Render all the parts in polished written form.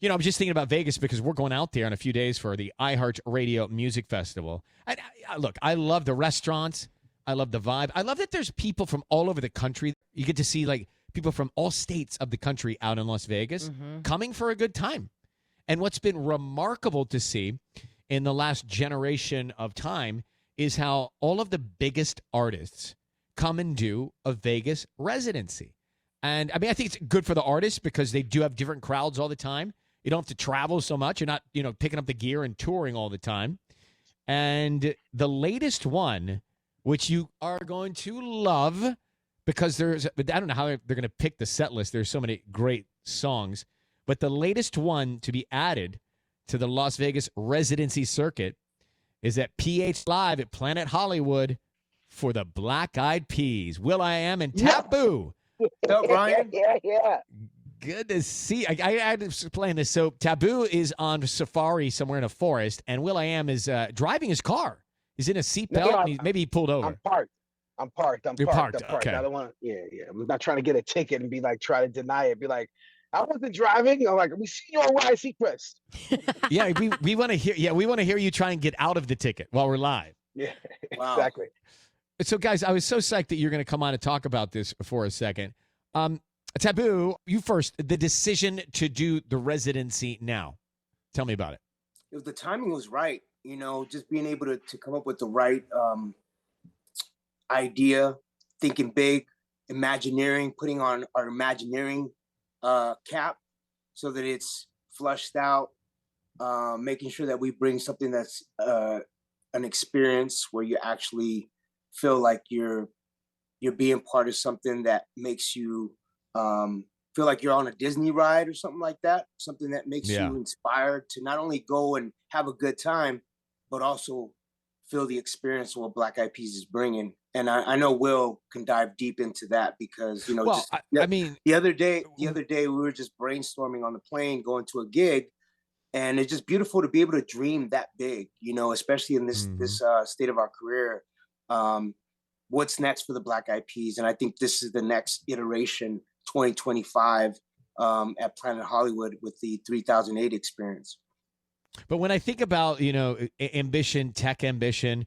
I'm just thinking about Vegas because we're going out there in a few days for the iHeart Radio Music Festival. Look, I love the restaurants. I love the vibe. I love that there's people from all over the country. You get to see like people from all states of the country out in Las Vegas coming for a good time. And what's been remarkable to see in the last generation of time is how all of the biggest artists come and do a Vegas residency. And I mean, I think it's good for the artists because they do have different crowds all the time. You don't have to travel so much. You're not, picking up the gear and touring all the time. And the latest one, which you are going to love because I don't know how they're going to pick the set list. There's so many great songs. But the latest one to be added to the Las Vegas residency circuit is at PH Live at Planet Hollywood for the Black Eyed Peas. will.i.am and Taboo. What's up, Ryan? Yeah. Good to see. I was playing this. So Taboo is on safari somewhere in a forest, and will.i.am is driving his car. He's in a seatbelt, and maybe he pulled over. I'm parked. You're parked. Okay. I don't want. Yeah. I'm not trying to get a ticket and be like, try to deny it. Be like, I wasn't driving. I'm like, we see you on Ryan Seacrest. Yeah, we want to hear. Yeah, we want to hear you try and get out of the ticket while we're live. Yeah, Wow. Exactly. So, guys, I was so psyched that you're going to come on and talk about this for a second. Taboo, you first. The decision to do the residency now. Tell me about it. The timing was right. Just being able to come up with the right idea, thinking big, imagineering, putting on our imagineering cap so that it's flushed out, making sure that we bring something that's an experience where you actually feel like you're being part of something that makes you feel like you're on a Disney ride or something like that, something that makes you inspired to not only go and have a good time, but also feel the experience of what Black Eyed Peas is bringing. And I know Will can dive deep into that because, the other day we were just brainstorming on the plane going to a gig, and it's just beautiful to be able to dream that big, especially in this state of our career. What's next for the Black Eyed Peas? And I think this is the next iteration, 2025, at Planet Hollywood with the 3008 experience. But when I think about, ambition, tech ambition,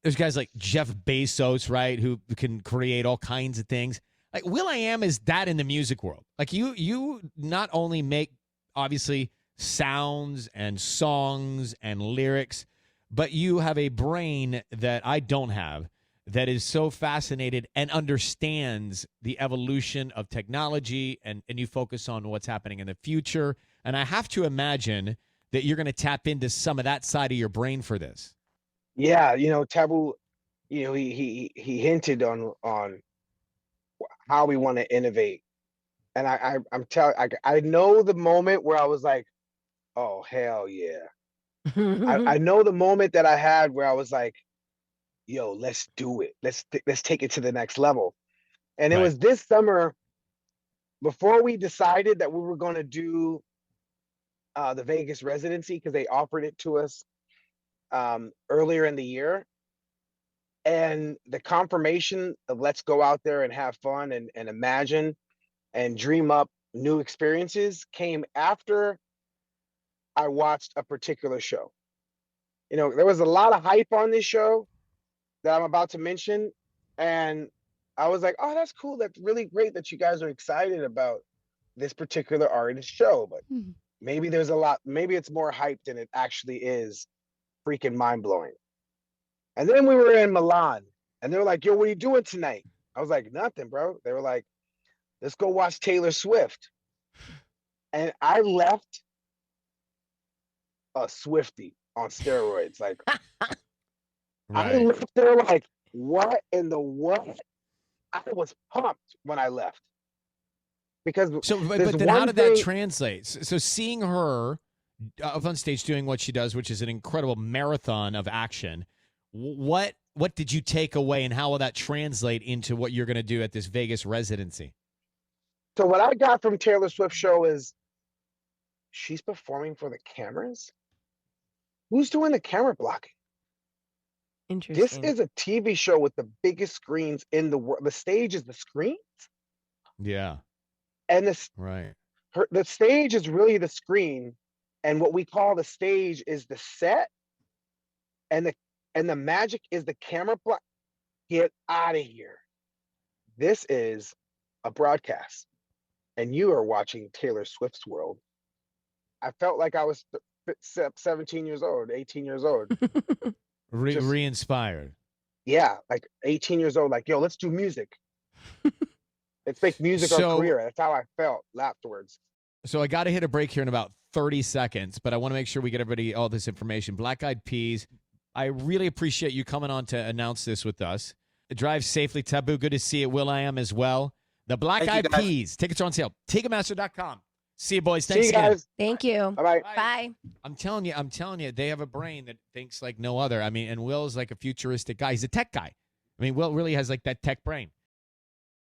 there's guys like Jeff Bezos, right, who can create all kinds of things. Like will.i.am is that in the music world. Like you not only make, obviously, sounds and songs and lyrics, but you have a brain that I don't have that is so fascinated and understands the evolution of technology, and you focus on what's happening in the future. And I have to imagine that you're going to tap into some of that side of your brain for this. Yeah, Taboo, he hinted on how we want to innovate, and I know the moment where I was like, oh hell yeah. I know the moment that I had where I was like, yo, let's do it. Let's take it to the next level. And it was this summer before we decided that we were going to do the Vegas residency, because they offered it to us earlier in the year. And the confirmation of let's go out there and have fun and imagine and dream up new experiences came after I watched a particular show. There was a lot of hype on this show that I'm about to mention. And I was like, oh, that's cool. That's really great that you guys are excited about this particular artist show. But maybe maybe it's more hype than it actually is freaking mind blowing. And then we were in Milan and they were like, yo, what are you doing tonight? I was like, nothing, bro. They were like, let's go watch Taylor Swift. And I left a Swiftie on steroids. Like, I left there like, what in the what? I was pumped when I left. Because but then how did that translate? So seeing her up on stage doing what she does, which is an incredible marathon of action, what did you take away, and how will that translate into what you're going to do at this Vegas residency? So what I got from Taylor Swift show is she's performing for the cameras. Who's doing the camera blocking? Interesting. This is a TV show with the biggest screens in the world. The stage is the screens. Yeah. And this, right. the stage is really the screen, and what we call the stage is the set, and the magic is the camera. Get out of here. This is a broadcast, and you are watching Taylor Swift's world. I felt like I was 17 years old, 18 years old. Re-inspired. Yeah, like 18 years old, like, yo, let's do music. Let's make music our career. That's how I felt afterwards. So I got to hit a break here in about 30 seconds, but I want to make sure we get everybody all this information. Black Eyed Peas, I really appreciate you coming on to announce this with us. Drive safely, Taboo. Good to see you. Will.i.am as well. The Black Eyed Peas. Tickets are on sale. Ticketmaster.com. See you, boys. Thanks again. Thank you. Bye-bye. Bye. I'm telling you, they have a brain that thinks like no other. I mean, and Will's like a futuristic guy. He's a tech guy. I mean, Will really has like that tech brain.